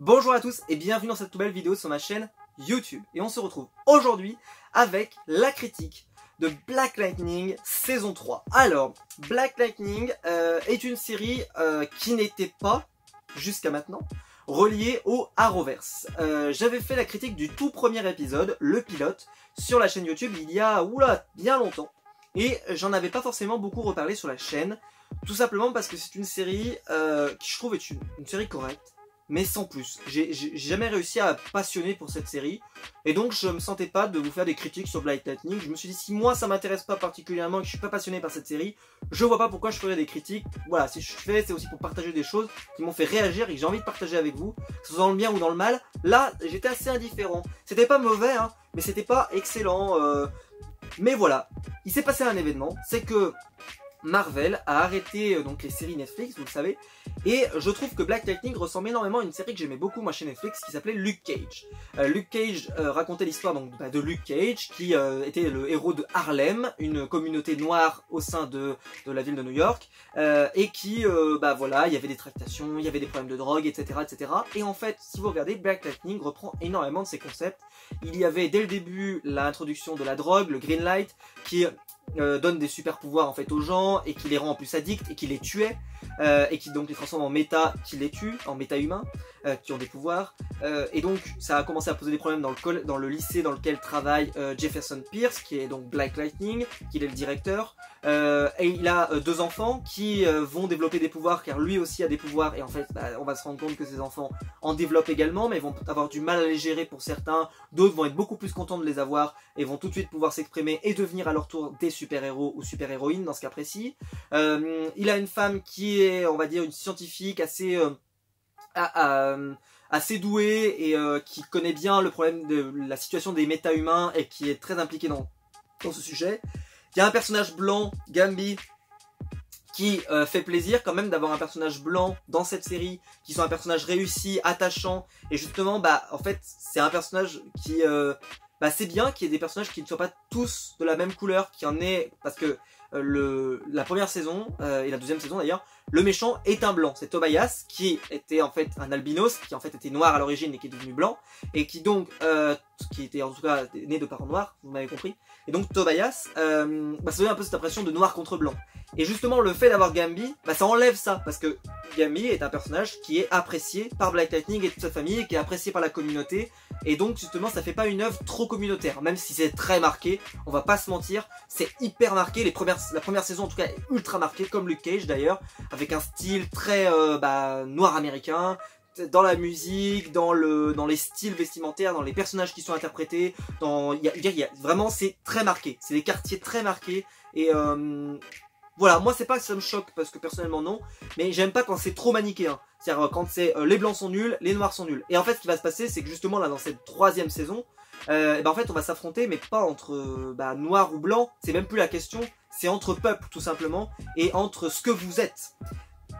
Bonjour à tous et bienvenue dans cette nouvelle vidéo sur ma chaîne YouTube. Et on se retrouve aujourd'hui avec la critique de Black Lightning saison 3. Alors, Black Lightning est une série qui n'était pas, jusqu'à maintenant, reliée au Arrowverse. J'avais fait la critique du tout premier épisode, le pilote, sur la chaîne YouTube il y a bien longtemps. Et j'en avais pas forcément beaucoup reparlé sur la chaîne, tout simplement parce que c'est une série qui je trouve est une série correcte, mais sans plus. J'ai jamais réussi à passionner pour cette série, et donc je me sentais pas de vous faire des critiques sur Black Lightning. Je me suis dit, si moi ça m'intéresse pas particulièrement, et que je suis pas passionné par cette série, je vois pas pourquoi je ferais des critiques. Voilà, si je fais, c'est aussi pour partager des choses qui m'ont fait réagir et que j'ai envie de partager avec vous, que ce soit dans le bien ou dans le mal. Là, j'étais assez indifférent. C'était pas mauvais, hein, mais c'était pas excellent. Mais voilà, il s'est passé un événement, c'est que Marvel a arrêté donc les séries Netflix, vous le savez, et je trouve que Black Lightning ressemble énormément à une série que j'aimais beaucoup moi chez Netflix qui s'appelait Luke Cage. Luke Cage racontait l'histoire donc de Luke Cage qui était le héros de Harlem, une communauté noire au sein de la ville de New York, et qui voilà, il y avait des tractations, il y avait des problèmes de drogue, etc., etc. Et en fait, si vous regardez, Black Lightning reprend énormément de ces concepts. Il y avait dès le début l'introduction de la drogue, le green light, qui donne des super pouvoirs en fait aux gens et qui les rend en plus addicts et qui les tuait et qui donc les transforme en méta, qui les tue, en méta humains qui ont des pouvoirs, et donc ça a commencé à poser des problèmes dans le lycée dans lequel travaille Jefferson Pierce, qui est donc Black Lightning, qui est le directeur, et il a deux enfants qui vont développer des pouvoirs car lui aussi a des pouvoirs, et en fait on va se rendre compte que ces enfants en développent également, mais ils vont avoir du mal à les gérer pour certains, d'autres vont être beaucoup plus contents de les avoir et vont tout de suite pouvoir s'exprimer et devenir à leur tour des super-héros ou super-héroïnes dans ce cas précis. Il a une femme qui est, on va dire, une scientifique assez douée et qui connaît bien le problème de la situation des méta-humains et qui est très impliquée dans ce sujet. Il y a un personnage blanc, Gambi, qui fait plaisir quand même d'avoir un personnage blanc dans cette série, qui soit un personnage réussi, attachant, et justement en fait c'est un personnage qui c'est bien qu'il y ait des personnages qui ne soient pas tous de la même couleur, qui en est, parce que la première saison et la deuxième saison d'ailleurs, le méchant est un blanc, c'est Tobias, qui était en fait un albinos, qui en fait était noir à l'origine et qui est devenu blanc, et qui donc, qui était en tout cas né de parents noirs, vous m'avez compris, et donc Tobias, ça donne un peu cette impression de noir contre blanc. Et justement le fait d'avoir Gambi, ça enlève ça, parce que Gambi est un personnage qui est apprécié par Black Lightning et toute sa famille, qui est apprécié par la communauté, et donc justement ça fait pas une œuvre trop communautaire, même si c'est très marqué, on va pas se mentir, c'est hyper marqué, la première saison en tout cas est ultra marquée, comme Luke Cage d'ailleurs, avec un style très noir américain, dans la musique, dans les styles vestimentaires, dans les personnages qui sont interprétés, vraiment c'est très marqué, c'est des quartiers très marqués, et voilà, moi c'est pas que ça me choque, parce que personnellement non, mais j'aime pas quand c'est trop manichéen. C'est-à-dire quand c'est les blancs sont nuls, les noirs sont nuls. Et en fait ce qui va se passer, c'est que justement là dans cette troisième saison, en fait on va s'affronter, mais pas entre noir ou blanc, c'est même plus la question, c'est entre peuples tout simplement, et entre ce que vous êtes.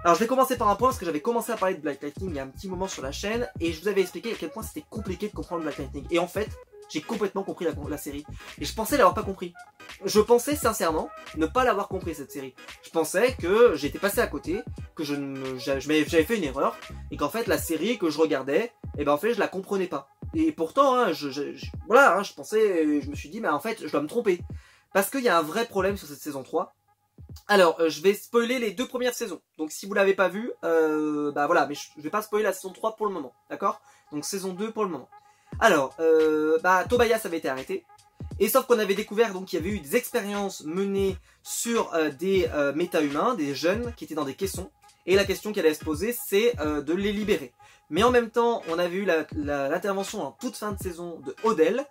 Alors je vais commencer par un point, parce que j'avais commencé à parler de Black Lightning il y a un petit moment sur la chaîne, et je vous avais expliqué à quel point c'était compliqué de comprendre Black Lightning. Et en fait, j'ai complètement compris la série. Et je pensais l'avoir pas compris. Je pensais sincèrement ne pas l'avoir compris cette série. Je pensais que j'étais passé à côté, que j'avais fait une erreur, et qu'en fait la série que je regardais, en fait je la comprenais pas. Et pourtant, hein, je pensais, je me suis dit, mais en fait je dois me tromper. Parce qu'il y a un vrai problème sur cette saison 3. Alors, je vais spoiler les deux premières saisons. Donc si vous l'avez pas vu, voilà, mais je vais pas spoiler la saison 3 pour le moment, d'accord? Donc saison 2 pour le moment. Alors, Tobias avait été arrêté, et sauf qu'on avait découvert donc qu'il y avait eu des expériences menées sur des méta-humains, des jeunes qui étaient dans des caissons, et la question qui allait se poser, c'est de les libérer. Mais en même temps, on avait eu l'intervention en toute fin de saison de Odell,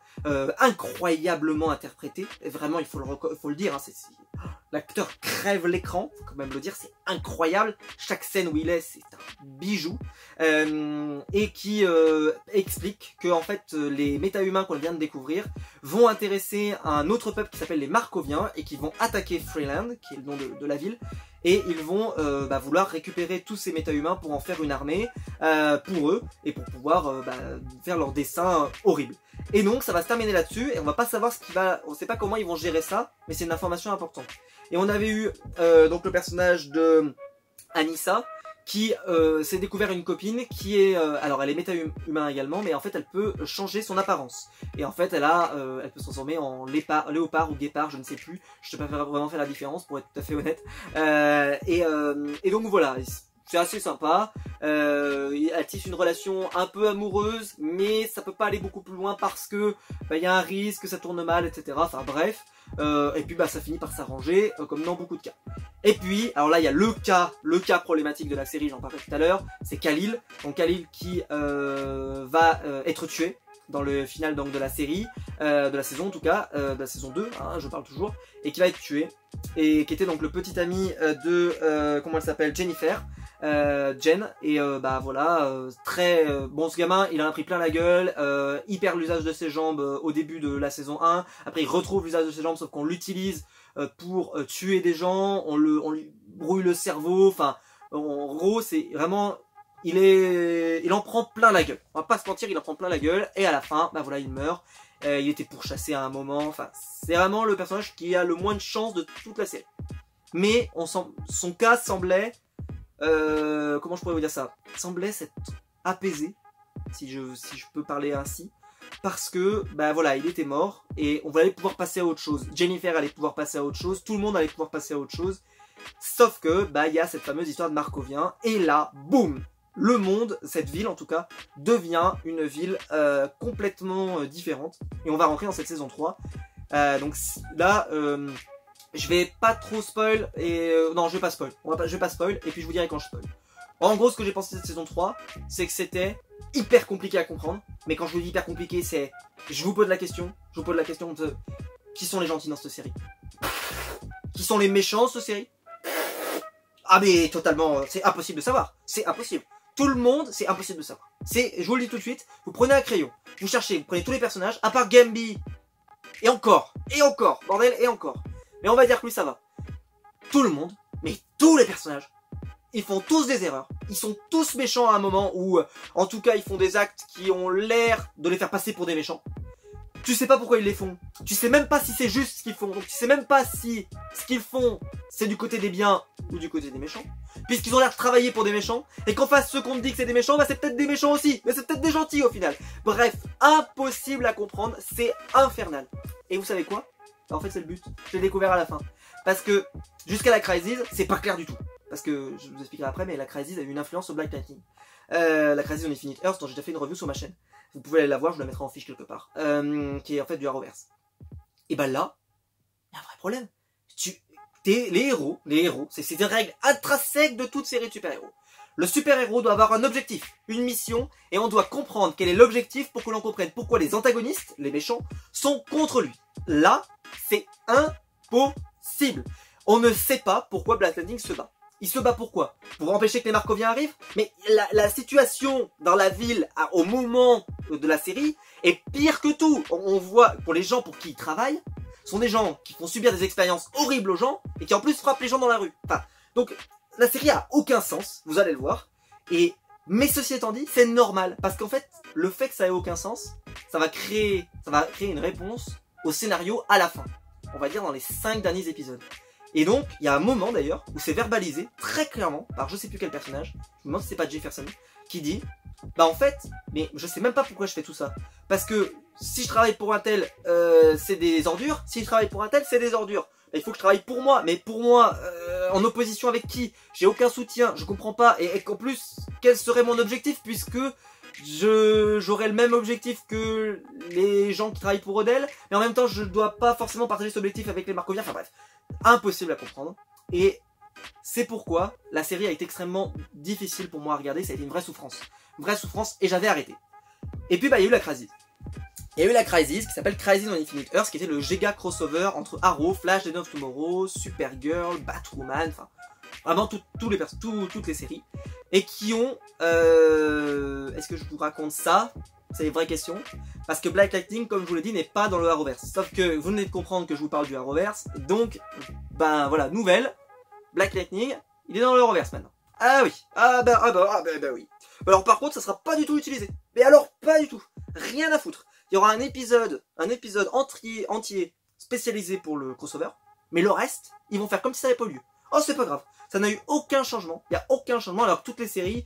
incroyablement interprété, et vraiment il faut le dire, hein, l'acteur crève l'écran, faut quand même le dire, c'est incroyable, chaque scène où il est, c'est un bijou, et qui explique que en fait les méta-humains qu'on vient de découvrir vont intéresser un autre peuple qui s'appelle les Markoviens, et qui vont attaquer Freeland, qui est le nom de la ville, et ils vont vouloir récupérer tous ces méta-humains pour en faire une armée pour eux, et pour pouvoir faire leur dessein horrible. Et donc ça va se terminer là-dessus, et on va pas savoir on sait pas comment ils vont gérer ça, mais c'est une information importante. Et on avait eu donc le personnage de Anissa, qui s'est découvert une copine qui est... alors elle est méta-humain également, mais en fait elle peut changer son apparence. Et en fait elle peut se transformer en léopard ou guépard, je ne sais plus. Je ne sais pas vraiment faire la différence pour être tout à fait honnête. Et donc voilà, c'est assez sympa. Elle tisse une relation un peu amoureuse, mais ça peut pas aller beaucoup plus loin parce que y a un risque que ça tourne mal, etc. Enfin bref. Et puis ça finit par s'arranger, comme dans beaucoup de cas. Et puis, alors là il y a le cas problématique de la série, j'en parlais tout à l'heure, c'est Khalil. Donc Khalil qui va être tué dans le final donc, de la série, de la saison en tout cas, de la saison 2, hein, je parle toujours, et qui va être tué, et qui était donc le petit ami de, comment elle s'appelle, Jennifer, Jen, et voilà, bon ce gamin, il en a pris plein la gueule, il perd l'usage de ses jambes au début de la saison 1, après il retrouve l'usage de ses jambes, sauf qu'on l'utilise pour tuer des gens, on lui brouille le cerveau, enfin, en gros c'est vraiment... Il en prend plein la gueule. On va pas se mentir, il en prend plein la gueule. Et à la fin, voilà, il meurt. Il était pourchassé à un moment. Enfin, c'est vraiment le personnage qui a le moins de chance de toute la série. Mais son cas semblait, comment je pourrais vous dire ça, semblait s'être apaisé, si je peux parler ainsi, parce que voilà, il était mort et on allait pouvoir passer à autre chose. Jennifer allait pouvoir passer à autre chose. Tout le monde allait pouvoir passer à autre chose. Sauf que il y a cette fameuse histoire de Markovien. Et là, boum. Le monde, cette ville en tout cas, devient une ville complètement différente. Et on va rentrer dans cette saison 3. Donc là, je vais pas trop spoil. Non, je vais pas spoil. Je vais pas spoil. Et puis je vous dirai quand je spoil. En gros, ce que j'ai pensé de cette saison 3, c'est que c'était hyper compliqué à comprendre. Mais quand je vous dis hyper compliqué, c'est... Je vous pose la question. Je vous pose la question de... Qui sont les gentils dans cette série? Qui sont les méchants dans cette série? Ah mais totalement, c'est impossible de savoir. C'est impossible. Tout le monde, c'est impossible de savoir. Je vous le dis tout de suite, vous prenez un crayon, vous cherchez, vous prenez tous les personnages, à part Gambi. Et encore, bordel, et encore. Mais on va dire que lui ça va. Tout le monde, mais tous les personnages, ils font tous des erreurs. Ils sont tous méchants à un moment où, en tout cas, ils font des actes qui ont l'air de les faire passer pour des méchants. Tu sais pas pourquoi ils les font. Tu sais même pas si c'est juste ce qu'ils font. Donc tu sais même pas si ce qu'ils font, c'est du côté des biens ou du côté des méchants. Puisqu'ils ont l'air de travailler pour des méchants. Et qu'en face, ceux qu'on te dit que c'est des méchants, c'est peut-être des méchants aussi. Mais c'est peut-être des gentils au final. Bref, impossible à comprendre. C'est infernal. Et vous savez quoi? En fait, c'est le but. Je l'ai découvert à la fin. Parce que jusqu'à la Crisis, c'est pas clair du tout. Parce que, je vous expliquerai après, mais la Crisis a eu une influence sur Black Lightning. La Crisis on Infinite Earth, dont j'ai déjà fait une review sur ma chaîne. Vous pouvez aller la voir, je la mettrai en fiche quelque part. Qui est en fait du Arrowverse. Et là, il y a un vrai problème. Les héros, c'est des règles intrinsèques de toute série de super-héros. Le super-héros doit avoir un objectif, une mission, et on doit comprendre quel est l'objectif pour que l'on comprenne pourquoi les antagonistes, les méchants, sont contre lui. Là, c'est impossible. On ne sait pas pourquoi Black Lightning se bat. Il se bat pourquoi? Pour empêcher que les Markoviens arrivent? Mais la situation dans la ville au moment de la série est pire que tout. On voit, pour les gens pour qui il travaille, sont des gens qui font subir des expériences horribles aux gens et qui en plus frappent les gens dans la rue. Enfin, donc la série a aucun sens, vous allez le voir. Mais ceci étant dit, c'est normal parce qu'en fait, le fait que ça ait aucun sens, ça va créer une réponse au scénario à la fin. On va dire dans les 5 derniers épisodes. Et donc, il y a un moment d'ailleurs où c'est verbalisé très clairement par je sais plus quel personnage, je me demande si c'est pas Jefferson, qui dit en fait, mais je sais même pas pourquoi je fais tout ça. Parce que si je travaille pour un tel, c'est des ordures. Si je travaille pour un tel, c'est des ordures. Il faut que je travaille pour moi. Mais pour moi, en opposition avec qui? J'ai aucun soutien, je comprends pas. Et qu'en plus, quel serait mon objectif? Puisque j'aurais le même objectif que les gens qui travaillent pour Odell. Mais en même temps, je dois pas forcément partager cet objectif avec les Markoviens. Enfin bref, impossible à comprendre. Et c'est pourquoi la série a été extrêmement difficile pour moi à regarder. Ça a été une vraie souffrance. Une vraie souffrance et j'avais arrêté. Et puis il y a eu la Crisis. Il y a eu la Crisis qui s'appelle Crisis on Infinite Earth, qui était le giga crossover entre Arrow, Flash, Legends of Tomorrow, Supergirl, Batwoman, enfin vraiment toutes les séries. Et qui ont... Est-ce que je vous raconte ça? C'est une vraie question. Parce que Black Lightning, comme je vous l'ai dit, n'est pas dans le Arrowverse. Sauf que vous venez de comprendre que je vous parle du Arrowverse. Donc, voilà, nouvelle. Black Lightning, il est dans le Arrowverse maintenant. Ah oui. Oui. Alors par contre, ça sera pas du tout utilisé. Mais alors, pas du tout. Rien à foutre. Il y aura un épisode entier spécialisé pour le crossover. Mais le reste, ils vont faire comme si ça n'avait pas eu lieu. Oh, c'est pas grave. Ça n'a eu aucun changement. Il n'y a aucun changement. Alors que toutes les séries,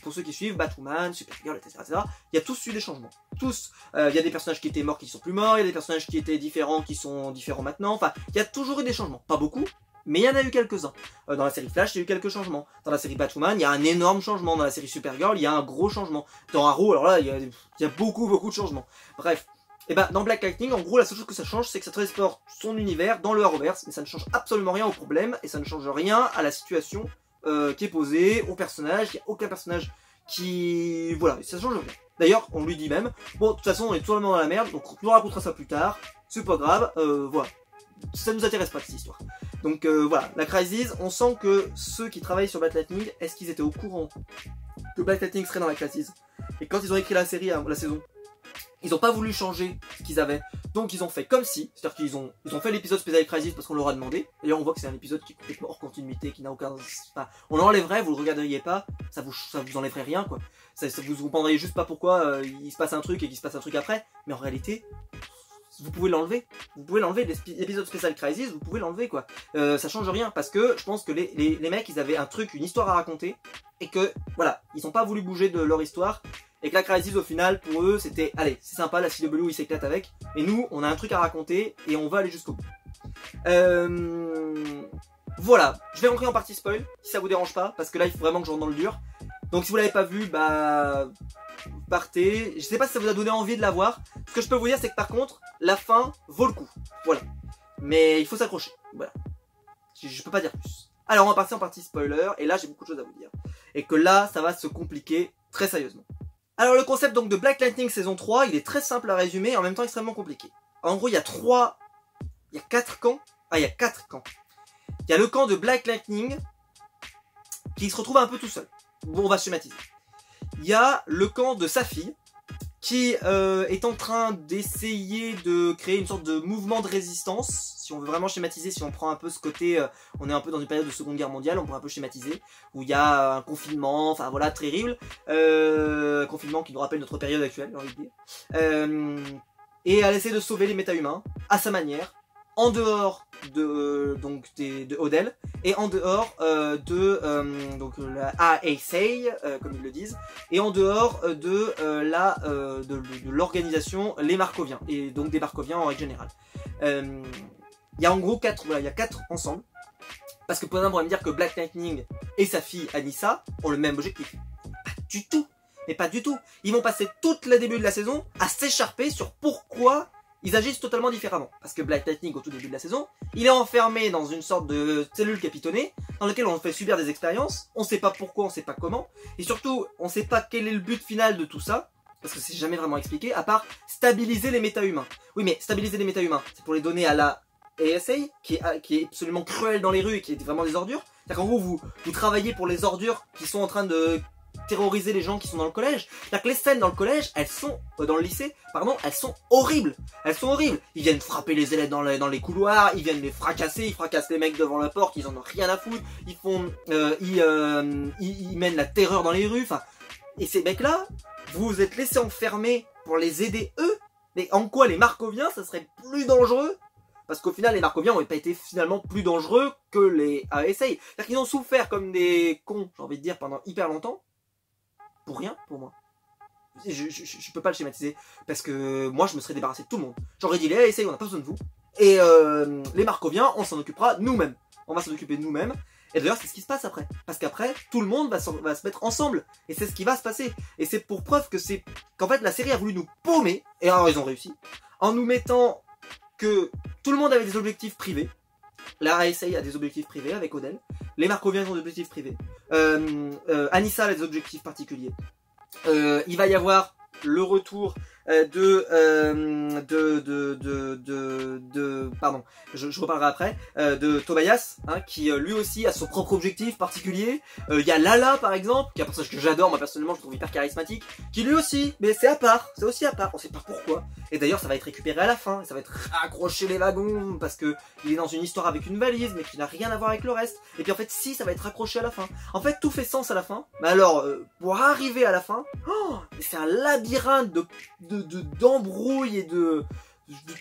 pour ceux qui suivent, Batwoman, Supergirl, etc., il y a tous eu des changements. Tous. Il y a des personnages qui étaient morts qui sont plus morts. Il y a des personnages qui étaient différents qui sont différents maintenant. Enfin, il y a toujours eu des changements. Pas beaucoup, mais il y en a eu quelques-uns. Dans la série Flash, il y a eu quelques changements. Dans la série Batwoman, il y a un énorme changement. Dans la série Supergirl, il y a un gros changement. Dans Arrow, alors là, il y a beaucoup de changements. Bref. Et ben dans Black Lightning, en gros, la seule chose que ça change, c'est que ça transporte son univers dans le Arrowverse, mais ça ne change absolument rien au problème, et ça ne change rien à la situation qui est posée, au personnage. Il n'y a aucun personnage qui... Voilà, ça change rien. D'ailleurs, on lui dit même, bon, de toute façon, on est totalement dans la merde, donc on nous racontera ça plus tard, c'est pas grave, voilà. Ça nous intéresse pas, cette histoire. Donc voilà, la Crisis, on sent que ceux qui travaillent sur Black Lightning, est-ce qu'ils étaient au courant que Black Lightning serait dans la Crisis? Et quand ils ont écrit la série, la saison, ils n'ont pas voulu changer ce qu'ils avaient, donc ils ont fait comme si, c'est-à-dire qu'ils ont fait l'épisode Special Crisis parce qu'on leur a demandé. D'ailleurs on voit que c'est un épisode qui est complètement hors continuité, qui n'a aucun... Enfin, on l'enlèverait, vous le regarderiez pas, ça vous enlèverait rien quoi. Ça vous comprendriez juste pas pourquoi il se passe un truc et qu'il se passe un truc après, mais en réalité, vous pouvez l'enlever. Vous pouvez l'enlever, l'épisode Special Crisis, vous pouvez l'enlever quoi. Ça change rien parce que je pense que les mecs ils avaient un truc, une histoire à raconter et que voilà, ils n'ont pas voulu bouger de leur histoire. Et que la Crisis au final pour eux c'était allez c'est sympa la CW ils s'éclatent avec, mais nous on a un truc à raconter et on va aller jusqu'au bout. Voilà, je vais rentrer en partie spoil si ça vous dérange pas parce que là il faut vraiment que je rentre dans le dur. Donc si vous l'avez pas vu, bah partez. Je sais pas si ça vous a donné envie de la voir. Ce que je peux vous dire c'est que par contre la fin vaut le coup. Voilà, mais il faut s'accrocher. Voilà, je peux pas dire plus. Alors on va partir en partie spoiler et là j'ai beaucoup de choses à vous dire et que là ça va se compliquer très sérieusement. Alors le concept donc de Black Lightning saison 3, il est très simple à résumer et en même temps extrêmement compliqué. En gros, il y a 4 camps. Ah, il y a 4 camps. Il y a le camp de Black Lightning qui se retrouve un peu tout seul. Bon, on va schématiser. Il y a le camp de sa fille qui est en train d'essayer de créer une sorte de mouvement de résistance. Si on veut vraiment schématiser, si on prend un peu ce côté, on est un peu dans une période de Seconde Guerre mondiale, on pourrait un peu schématiser, où il y a un confinement, enfin voilà, terrible, confinement qui nous rappelle notre période actuelle, j'ai envie de dire, et elle essaie de sauver les méta-humains, à sa manière, en dehors de Odell, et en dehors donc la ASA, comme ils le disent, et en dehors de l'organisation Les Markoviens, et donc des Markoviens en règle générale. Il y a en gros 4, voilà, il y a 4 ensemble. Parce que par exemple, on va me dire que Black Lightning et sa fille Anissa ont le même objectif. Pas du tout. Mais pas du tout. Ils vont passer tout le début de la saison à s'écharper sur pourquoi ils agissent totalement différemment. Parce que Black Lightning, au tout début de la saison, il est enfermé dans une sorte de cellule capitonnée dans laquelle on fait subir des expériences. On sait pas pourquoi, on sait pas comment. Et surtout, on sait pas quel est le but final de tout ça. Parce que c'est jamais vraiment expliqué, à part stabiliser les méta-humains. Oui, mais stabiliser les méta-humains, c'est pour les donner à la ASA, qui est absolument cruelle dans les rues et qui est vraiment des ordures. C'est-à-dire qu'en gros, vous travaillez pour les ordures qui sont en train de terroriser les gens qui sont dans le collège. C'est-à-dire que les scènes dans le collège, elles sont, dans le lycée, pardon, elles sont horribles. Elles sont horribles. Ils viennent frapper les élèves dans les couloirs, ils viennent les fracasser, ils fracassent les mecs devant la porte, ils en ont rien à foutre. Ils font, ils mènent la terreur dans les rues, enfin. Et ces mecs-là, vous vous êtes laissés enfermer pour les aider eux. Mais en quoi les Markoviens, ça serait plus dangereux? Parce qu'au final, les Markoviens n'ont pas été finalement plus dangereux que les ASA. C'est-à-dire qu'ils ont souffert comme des cons, j'ai envie de dire, pendant hyper longtemps. Pour rien, pour moi. Je peux pas le schématiser. Parce que moi, je me serais débarrassé de tout le monde. J'aurais dit, les ASA, on n'a pas besoin de vous. Et les Markoviens, on s'en occupera nous-mêmes. On va s'en occuper de nous-mêmes. Et d'ailleurs, c'est ce qui se passe après. Parce qu'après, tout le monde va se mettre ensemble. Et c'est ce qui va se passer. Et c'est pour preuve que qu'en fait, la série a voulu nous paumer. Et alors, ils ont réussi. En nous mettant que tout le monde avait des objectifs privés. La ASA a des objectifs privés avec Odell. Les Markoviens ont des objectifs privés. Anissa a des objectifs particuliers. Il va y avoir le retour pardon, je reparlerai après, de Tobias, hein, qui lui aussi a son propre objectif particulier. Il y a Lala par exemple, qui est un personnage que j'adore, moi personnellement je trouve hyper charismatique, qui lui aussi, mais c'est à part, c'est aussi à part, on sait pas pourquoi. Et d'ailleurs ça va être récupéré à la fin, ça va être accroché les wagons, parce que il est dans une histoire avec une valise, mais qui n'a rien à voir avec le reste. Et puis en fait si, ça va être accroché à la fin. En fait tout fait sens à la fin, mais alors pour arriver à la fin, c'est un labyrinthe d'embrouilles et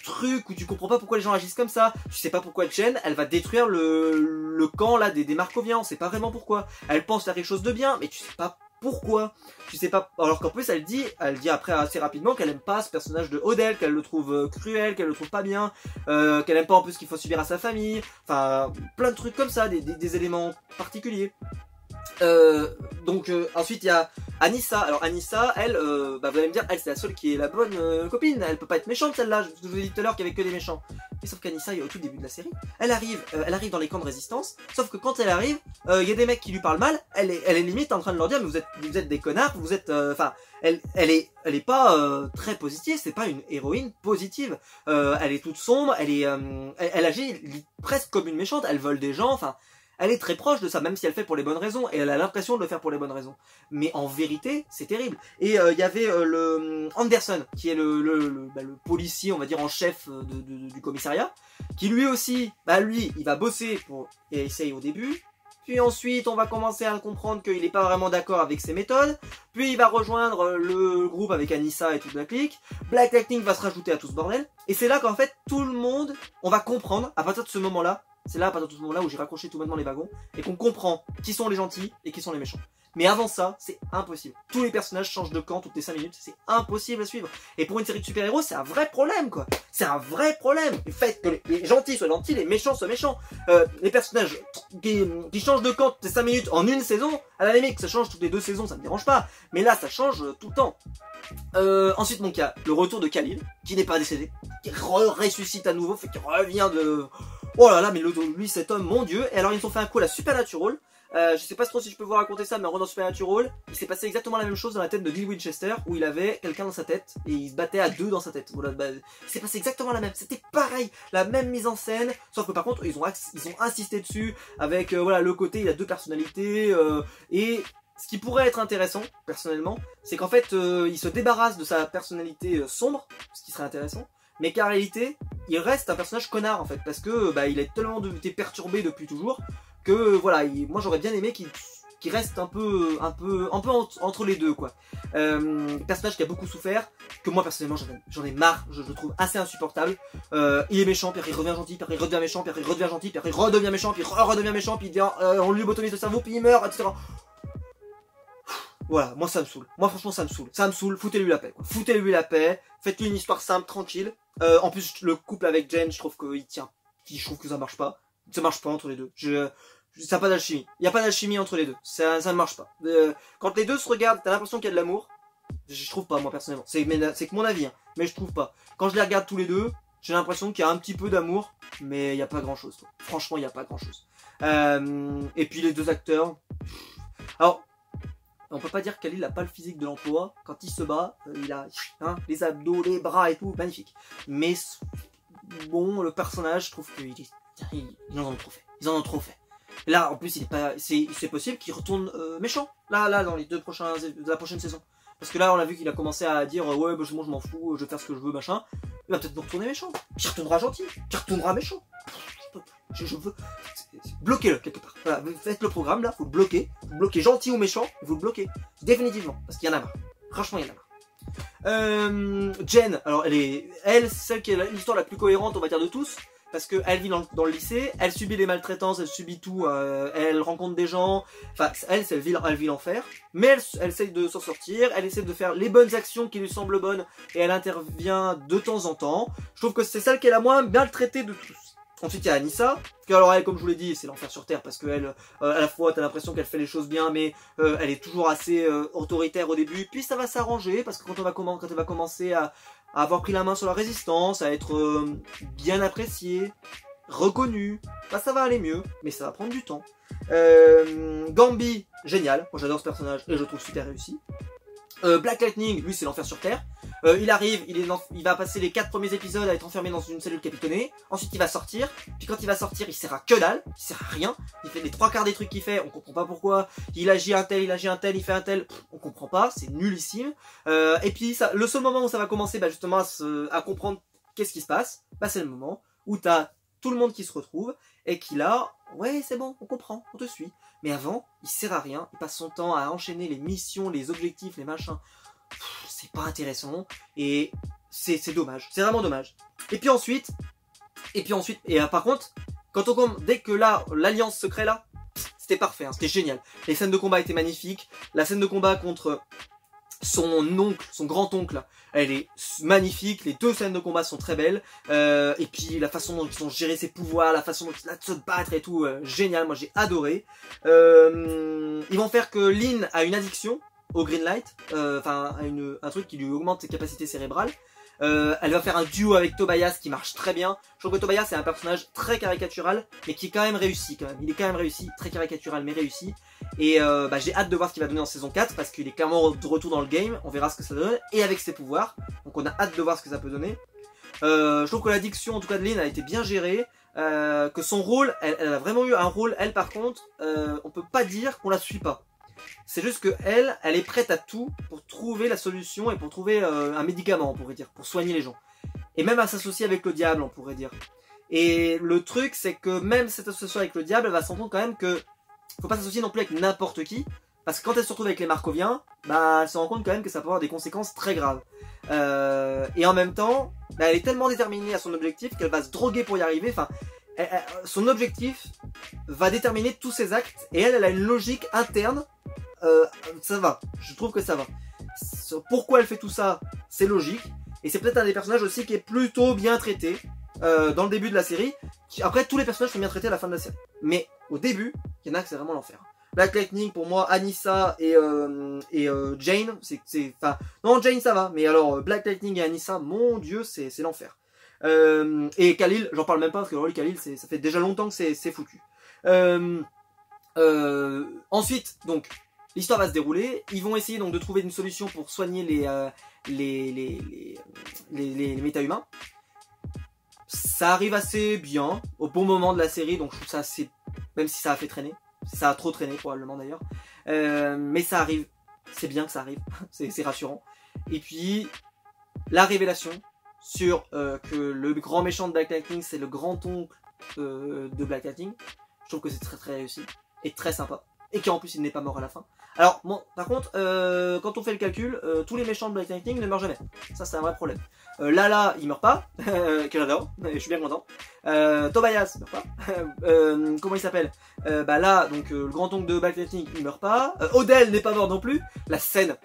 truc où tu comprends pas pourquoi les gens agissent comme ça. Tu sais pas pourquoi Jen, elle va détruire le camp là des Markoviens. On sait pas vraiment pourquoi. Elle pense faire quelque chose de bien, mais tu sais pas pourquoi. Tu sais pas. Alors qu'en plus elle dit après assez rapidement qu'elle aime pas ce personnage de Odell, qu'elle le trouve cruel, qu'elle le trouve pas bien, qu'elle aime pas en plus ce qu'il faut subir à sa famille. Enfin, plein de trucs comme ça, des éléments particuliers. Ensuite il y a Anissa. Alors Anissa, elle, vous allez me dire, elle c'est la seule qui est la bonne copine. Elle peut pas être méchante celle-là. Je vous ai dit tout à l'heure qu'il y avait que des méchants. Mais sauf qu'Anissa, au tout début de la série, elle arrive dans les camps de résistance. Sauf que quand elle arrive, il y a des mecs qui lui parlent mal. Elle est limite en train de leur dire, mais vous êtes des connards. Vous êtes, elle est pas très positive. C'est pas une héroïne positive. Elle est toute sombre. Elle agit presque comme une méchante. Elle vole des gens. Enfin. Elle est très proche de ça, même si elle fait pour les bonnes raisons, et elle a l'impression de le faire pour les bonnes raisons. Mais en vérité, c'est terrible. Et il y avait le Anderson, qui est le policier, on va dire, en chef du commissariat, qui lui aussi, lui, il va bosser pour essayer au début, puis ensuite, on va commencer à comprendre qu'il n'est pas vraiment d'accord avec ses méthodes, puis il va rejoindre le groupe avec Anissa et toute la clique, Black Lightning va se rajouter à tout ce bordel, et c'est là qu'en fait, tout le monde, on va comprendre, à partir de ce moment-là, c'est là, à partir de ce moment-là, où j'ai raccroché tout maintenant les wagons, et qu'on comprend qui sont les gentils et qui sont les méchants. Mais avant ça, c'est impossible. Tous les personnages changent de camp toutes les 5 minutes, c'est impossible à suivre. Et pour une série de super-héros, c'est un vrai problème, quoi. C'est un vrai problème. Le fait que les gentils soient gentils, les méchants soient méchants. Les personnages qui changent de camp toutes les 5 minutes en une saison, à la limite, que ça change toutes les 2 saisons, ça me dérange pas. Mais là, ça change tout le temps. Ensuite, il y a le retour de Khalil, qui n'est pas décédé, qui ressuscite à nouveau, fait qu'il revient de... Oh là là, mais lui, cet homme, mon dieu. Et alors, ils ont fait un coup à la Supernatural. Je sais pas trop si je peux vous raconter ça, mais en dans Supernatural, il s'est passé exactement la même chose dans la tête de Dean Winchester, où il avait quelqu'un dans sa tête, et il se battait à 2 dans sa tête. Voilà, il s'est passé exactement la même. C'était pareil, la même mise en scène, sauf que par contre, ils ont insisté dessus, avec, le côté, il a 2 personnalités, et... Ce qui pourrait être intéressant, personnellement, c'est qu'en fait, il se débarrasse de sa personnalité sombre, ce qui serait intéressant, mais qu'en réalité, il reste un personnage connard, en fait, parce que il a tellement été perturbé depuis toujours, que voilà, moi j'aurais bien aimé qu'il reste un peu entre les deux, quoi. Personnage qui a beaucoup souffert, que moi personnellement j'en ai marre, je le trouve assez insupportable. Il est méchant, puis après il revient gentil, puis après il redevient méchant, puis après il redevient gentil, puis après il redevient méchant, puis il redevient méchant, puis on lui lobotomise le cerveau, puis il meurt, etc. Voilà, moi ça me saoule. Moi franchement ça me saoule. Ça me saoule, foutez-lui la paix, quoi. Foutez-lui la paix, faites-lui une histoire simple, tranquille. En plus le couple avec Jen, je trouve qu'il tient. Je trouve que ça marche pas. Ça marche pas entre les deux. Ça n'a pas d'alchimie. Il n'y a pas d'alchimie entre les deux. Ça ne marche pas. Quand les deux se regardent, t'as l'impression qu'il y a de l'amour. Je trouve pas, moi personnellement. C'est que mon avis, hein. Mais je trouve pas. Quand je les regarde tous les deux, j'ai l'impression qu'il y a un petit peu d'amour, mais il n'y a pas grand chose, quoi. Franchement, il n'y a pas grand chose. Et puis les deux acteurs. Alors, on peut pas dire qu'Khalil n'a pas le physique de l'emploi. Quand il se bat, il a les abdos, les bras et tout, magnifique. Mais bon, le personnage, je trouve qu'ils en ont trop fait. Ils en ont trop fait. Et là, en plus, c'est possible qu'il retourne méchant. Là, dans les de la prochaine saison. Parce que là, on a vu qu'il a commencé à dire ouais, moi je m'en fous, je vais faire ce que je veux, machin. Il va peut-être nous retourner méchant. Qui retournera gentil, qui retournera méchant. Je veux. Bloquez-le quelque part. Voilà, vous faites le programme là, vous le bloquez. Vous bloquez gentil ou méchant, vous le bloquez. Définitivement. Parce qu'il y en a marre. Franchement, il y en a marre. Jen, alors elle, celle qui est l'histoire la plus cohérente, on va dire, de tous. Parce qu'elle vit dans le lycée, elle subit les maltraitances, elle subit tout, elle rencontre des gens, enfin elle vit l'enfer, mais elle essaye de s'en sortir, elle essaie de faire les bonnes actions qui lui semblent bonnes, et elle intervient de temps en temps. Je trouve que c'est celle qui est la moins bien traitée de tous. Ensuite il y a Anissa, qui alors elle, comme je vous l'ai dit, c'est l'enfer sur terre, parce qu'elle, à la fois t'as l'impression qu'elle fait les choses bien, mais elle est toujours assez autoritaire au début, puis ça va s'arranger, parce que quand elle va commencer à avoir pris la main sur la résistance, à être bien appréciée, reconnue, ça va aller mieux, mais ça va prendre du temps. Gambi, génial, moi j'adore ce personnage et je le trouve super réussi. Black Lightning, lui c'est l'enfer sur terre. Il arrive, il va passer les 4 premiers épisodes à être enfermé dans une cellule capitonnée. Ensuite il va sortir, puis quand il va sortir il sert à que dalle, il sert à rien. Il fait les 3 quarts des trucs qu'il fait, on comprend pas pourquoi. Il agit un tel, il fait un tel, on comprend pas, c'est nullissime. Et puis le seul moment où ça va commencer justement à comprendre qu'est-ce qui se passe, c'est le moment où t'as tout le monde qui se retrouve et qui là, ouais c'est bon, on comprend, on te suit. Mais avant, il sert à rien, il passe son temps à enchaîner les missions, les objectifs, les machins. C'est pas intéressant et c'est dommage, c'est vraiment dommage. Par contre, dès que là, l'alliance se crée là, c'était parfait, hein, c'était génial. Les scènes de combat étaient magnifiques. La scène de combat contre son oncle, son grand-oncle, elle est magnifique. Les deux scènes de combat sont très belles. Et puis la façon dont ils ont géré ses pouvoirs, la façon dont il a de se battre et tout, génial, moi j'ai adoré. Ils vont faire que Lynn a une addiction au green light, un truc qui lui augmente ses capacités cérébrales. Elle va faire un duo avec Tobias qui marche très bien. Je trouve que Tobias est un personnage très caricatural, mais qui est quand même réussi quand même. Il est quand même réussi, très caricatural mais réussi. Et j'ai hâte de voir ce qu'il va donner en saison 4 parce qu'il est clairement de retour dans le game. On verra ce que ça donne et avec ses pouvoirs. Donc on a hâte de voir ce que ça peut donner. Je trouve que l'addiction en tout cas de Lynn a été bien gérée. Que son rôle, elle a vraiment eu un rôle. Elle par contre, on peut pas dire qu'on la suit pas. C'est juste que elle est prête à tout pour trouver la solution et pour trouver un médicament, on pourrait dire, pour soigner les gens. Et même à s'associer avec le diable, on pourrait dire. Et le truc, c'est que même cette association avec le diable, elle va se rendre compte quand même que faut pas s'associer non plus avec n'importe qui, parce que quand elle se retrouve avec les Markoviens, bah elle se rend compte quand même que ça peut avoir des conséquences très graves. Et en même temps, bah, elle est tellement déterminée à son objectif qu'elle va se droguer pour y arriver. Enfin, son objectif va déterminer tous ses actes, et elle a une logique interne. Ça va, je trouve que ça va. Pourquoi elle fait tout ça, c'est logique. Et c'est peut-être un des personnages aussi qui est plutôt bien traité dans le début de la série. Après, tous les personnages sont bien traités à la fin de la série. Mais au début, il y en a que c'est vraiment l'enfer. Black Lightning, pour moi, Anissa et Jane, non, Jane ça va, mais alors Black Lightning et Anissa, mon dieu, c'est l'enfer. Et Khalil, j'en parle même pas, parce que Khalil, ça fait déjà longtemps que c'est foutu. Ensuite, donc, l'histoire va se dérouler. Ils vont essayer donc de trouver une solution pour soigner les méta-humains. Ça arrive assez bien, au bon moment de la série, donc je trouve ça assez... Même si ça a fait traîner. Ça a trop traîné, probablement d'ailleurs. Mais ça arrive. C'est bien que ça arrive. c'est rassurant. Et puis, la révélation sur que le grand méchant de Black Lightning, c'est le grand-oncle de Black Lightning. Je trouve que c'est très très réussi. Et très sympa. Et qu'en plus il n'est pas mort à la fin. Alors bon, par contre, quand on fait le calcul, tous les méchants de Black Lightning ne meurent jamais. Ça c'est un vrai problème. Lala, il meurt pas, que j'adore, je suis bien content. Tobias meurt pas. Comment il s'appelle? Là, donc le grand-oncle de Black Lightning, il meurt pas. Odell n'est pas mort non plus. La scène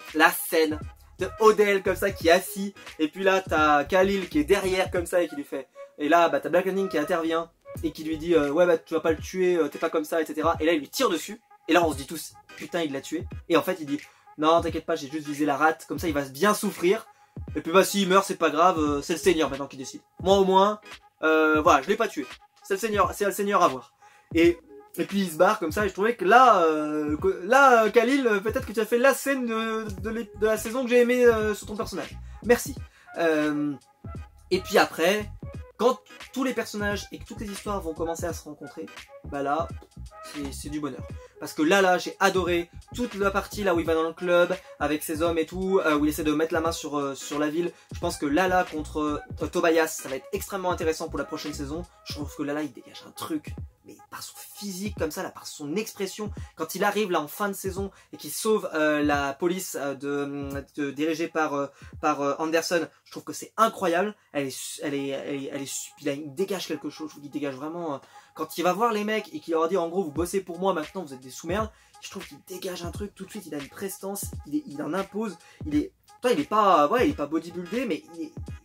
de Odell comme ça qui est assis. Et puis là, t'as Khalil qui est derrière comme ça et qui lui fait. Et là, t'as Black Lightning qui intervient et qui lui dit ouais tu vas pas le tuer, t'es pas comme ça, etc. Et là il lui tire dessus. Et là on se dit tous putain il l'a tué. Et en fait il dit non t'inquiète pas j'ai juste visé la rate, comme ça il va bien souffrir. Et puis s'il meurt c'est pas grave, c'est le Seigneur maintenant qui décide. Moi au moins voilà je l'ai pas tué. C'est le Seigneur à voir. Et puis il se barre comme ça et je trouvais que là Khalil peut-être que tu as fait la scène de la saison que j'ai aimé sur ton personnage. Merci. Et puis après, quand tous les personnages et que toutes les histoires vont commencer à se rencontrer, bah là, c'est du bonheur. Parce que là, j'ai adoré toute la partie là où il va dans le club avec ses hommes et tout, où il essaie de mettre la main sur la ville. Je pense que Lala contre Tobias, ça va être extrêmement intéressant pour la prochaine saison. Je trouve que Lala, il dégage un truc, mais par son physique comme ça, là, par son expression, quand il arrive là en fin de saison et qu'il sauve la police dirigée par Anderson, je trouve que c'est incroyable. Il dégage quelque chose. Je trouve qu'il dégage vraiment. Quand il va voir les mecs et qu'il leur dit en gros vous bossez pour moi maintenant, vous êtes des sous-merdes. Je trouve qu'il dégage un truc tout de suite. Il a une prestance. Il en impose. Il est pas bodybuildé, mais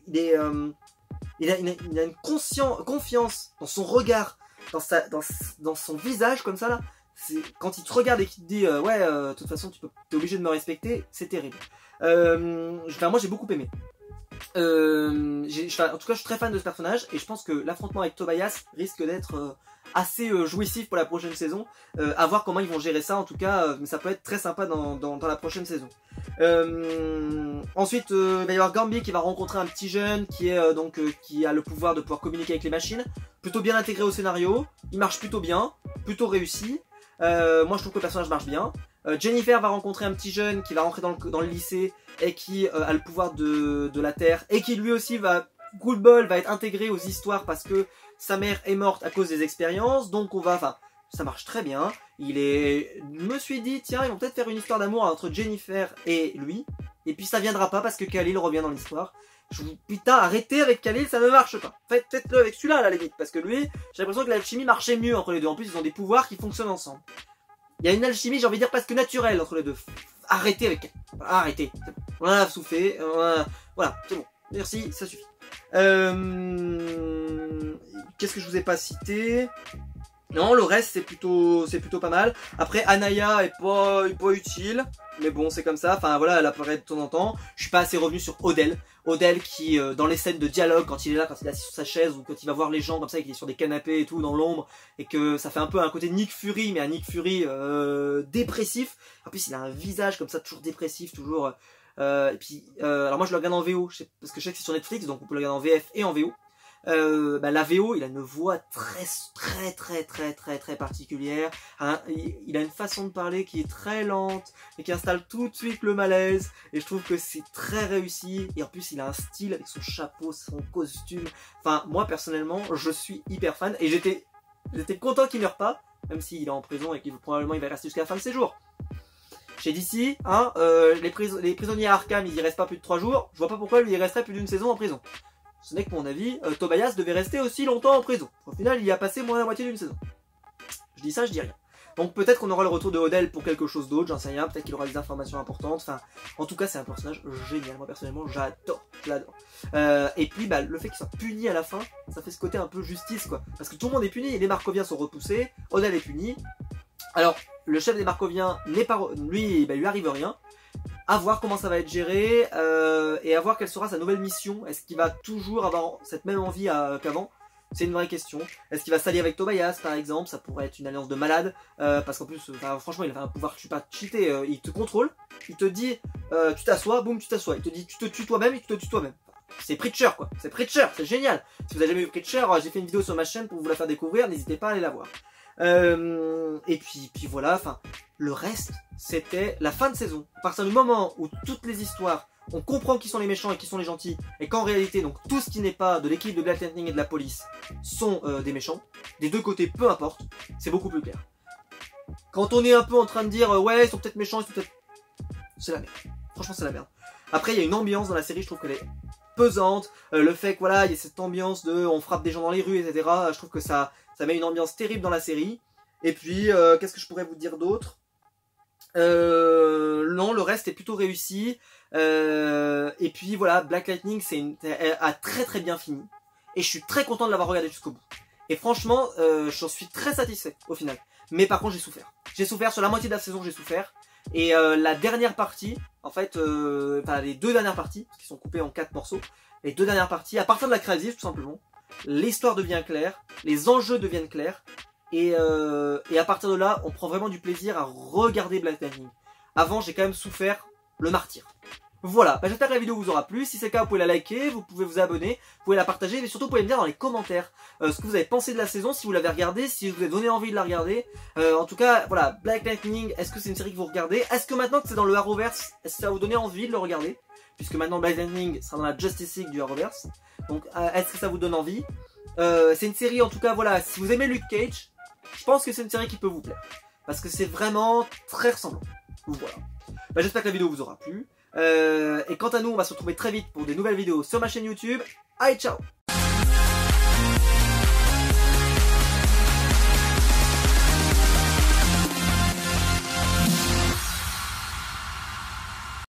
il a une confiance dans son regard, dans son visage comme ça là. Quand il te regarde et qu'il te dit de toute façon t'es obligé de me respecter, c'est terrible. Moi j'ai beaucoup aimé. En tout cas je suis très fan de ce personnage et je pense que l'affrontement avec Tobias risque d'être assez jouissif pour la prochaine saison. À voir comment ils vont gérer ça en tout cas, mais ça peut être très sympa dans la prochaine saison. Ensuite il va y avoir Gambi qui va rencontrer un petit jeune qui a le pouvoir de pouvoir communiquer avec les machines. Plutôt bien intégré au scénario, il marche plutôt bien, plutôt réussi. Moi je trouve que le personnage marche bien. Jennifer va rencontrer un petit jeune qui va rentrer dans le lycée et qui a le pouvoir de la Terre et qui lui aussi va être intégré aux histoires parce que sa mère est morte à cause des expériences. Donc ça marche très bien. Je me suis dit tiens ils vont peut-être faire une histoire d'amour entre Jennifer et lui. et puis ça viendra pas parce que Khalil revient dans l'histoire. Putain, arrêtez avec Khalil, ça ne marche pas. Faites-le avec celui-là à la limite, parce que lui, j'ai l'impression que l'alchimie marchait mieux entre les deux. En plus, ils ont des pouvoirs qui fonctionnent ensemble. Il y a une alchimie, j'ai envie de dire presque naturelle entre les deux. Arrêtez avec Khalil. Arrêtez. On en a soufflé. Voilà, c'est bon. Merci, ça suffit. Qu'est-ce que je vous ai pas cité? Non, le reste c'est plutôt pas mal. Après, Anaya est pas utile, mais bon, c'est comme ça. Enfin voilà, elle apparaît de temps en temps. Je suis pas assez revenu sur Odell. Odell qui, dans les scènes de dialogue, quand il est là, quand il est assis sur sa chaise, ou quand il va voir les gens comme ça, qu'il est sur des canapés et tout, dans l'ombre, et que ça fait un peu un côté Nick Fury, mais un Nick Fury dépressif. En plus, il a un visage comme ça, toujours dépressif, toujours... et puis, alors moi je le regarde en VO, parce que je sais que c'est sur Netflix, donc on peut le regarder en VF et en VO. La VO, il a une voix très particulière. Hein, il a une façon de parler qui est très lente et qui installe tout de suite le malaise. Et je trouve que c'est très réussi. Et en plus, il a un style avec son chapeau, son costume. Enfin, moi personnellement, je suis hyper fan. Et j'étais content qu'il meure pas, même s'il est en prison et qu'il probablement il va rester jusqu'à la fin de ses jours. Chez DC, hein, les prisonniers à Arkham, ils y restent pas plus de 3 jours. Je vois pas pourquoi lui il resterait plus d'une saison en prison. Ce n'est que mon avis, Tobias devait rester aussi longtemps en prison. Au final, il y a passé moins de la moitié d'une saison. Je dis ça, je dis rien. Donc peut-être qu'on aura le retour de Odell pour quelque chose d'autre, j'en sais rien. Peut-être qu'il aura des informations importantes. Enfin, en tout cas, c'est un personnage génial. Moi, personnellement, j'adore. Je l'adore. Et puis, le fait qu'il soit puni à la fin, ça fait ce côté un peu justice, quoi. Parce que tout le monde est puni. Les Markoviens sont repoussés. Odell est puni. Alors, le chef des Markoviens n'est pas... Lui, il lui arrive rien. À voir comment ça va être géré et à voir quelle sera sa nouvelle mission. Est-ce qu'il va toujours avoir cette même envie qu'avant? C'est une vraie question. Est-ce qu'il va s'allier avec Tobias par exemple? Ça pourrait être une alliance de malade parce qu'en plus, franchement, il a un pouvoir, je suis pas cheaté, il te contrôle, il te dit tu t'assois, boum, tu t'assois. Il te dit tu te tues toi-même, il te tue toi-même. C'est Preacher quoi, c'est Preacher, c'est génial. Si vous n'avez jamais vu Preacher, j'ai fait une vidéo sur ma chaîne pour vous la faire découvrir, n'hésitez pas à aller la voir. Et puis voilà, enfin, le reste, c'était la fin de saison. À partir du moment où toutes les histoires, on comprend qui sont les méchants et qui sont les gentils, et qu'en réalité, donc tout ce qui n'est pas de l'équipe de Black Lightning et de la police sont des méchants, des deux côtés, peu importe, c'est beaucoup plus clair. Quand on est un peu en train de dire ouais, ils sont peut-être méchants, ils sont peut-être... C'est la merde. Franchement, c'est la merde. Après, il y a une ambiance dans la série, je trouve qu'elle est pesante. Le fait que voilà, il y a cette ambiance de on frappe des gens dans les rues, etc. Je trouve que ça met une ambiance terrible dans la série. Et puis, qu'est-ce que je pourrais vous dire d'autre? Non, le reste est plutôt réussi. Et puis voilà, Black Lightning a très bien fini. Et je suis très content de l'avoir regardé jusqu'au bout. Et franchement, j'en suis très satisfait au final. Mais par contre, j'ai souffert. J'ai souffert sur la moitié de la saison, j'ai souffert. Et la dernière partie, en fait, les deux dernières parties, qui sont coupées en 4 morceaux, les deux dernières parties, à partir de la crisis tout simplement, l'histoire devient claire, les enjeux deviennent clairs. Et à partir de là, on prend vraiment du plaisir à regarder Black Lightning. Avant, j'ai quand même souffert le martyr. Voilà, j'espère que la vidéo vous aura plu. Si c'est le cas, vous pouvez la liker, vous pouvez vous abonner, vous pouvez la partager, mais surtout vous pouvez me dire dans les commentaires ce que vous avez pensé de la saison, si vous l'avez regardée, si je vous ai donné envie de la regarder. En tout cas, voilà, Black Lightning, est-ce que c'est une série que vous regardez? Est-ce que maintenant que c'est dans le Arrowverse, est-ce que ça va vous donner envie de le regarder? Puisque maintenant Black Lightning sera dans la Justice League du Arrowverse. Donc, est-ce que ça vous donne envie? C'est une série, en tout cas, voilà, si vous aimez Luke Cage, je pense que c'est une série qui peut vous plaire. Parce que c'est vraiment très ressemblant. Voilà. J'espère que la vidéo vous aura plu. Et quant à nous, on va se retrouver très vite pour des nouvelles vidéos sur ma chaîne YouTube. Allez, ciao!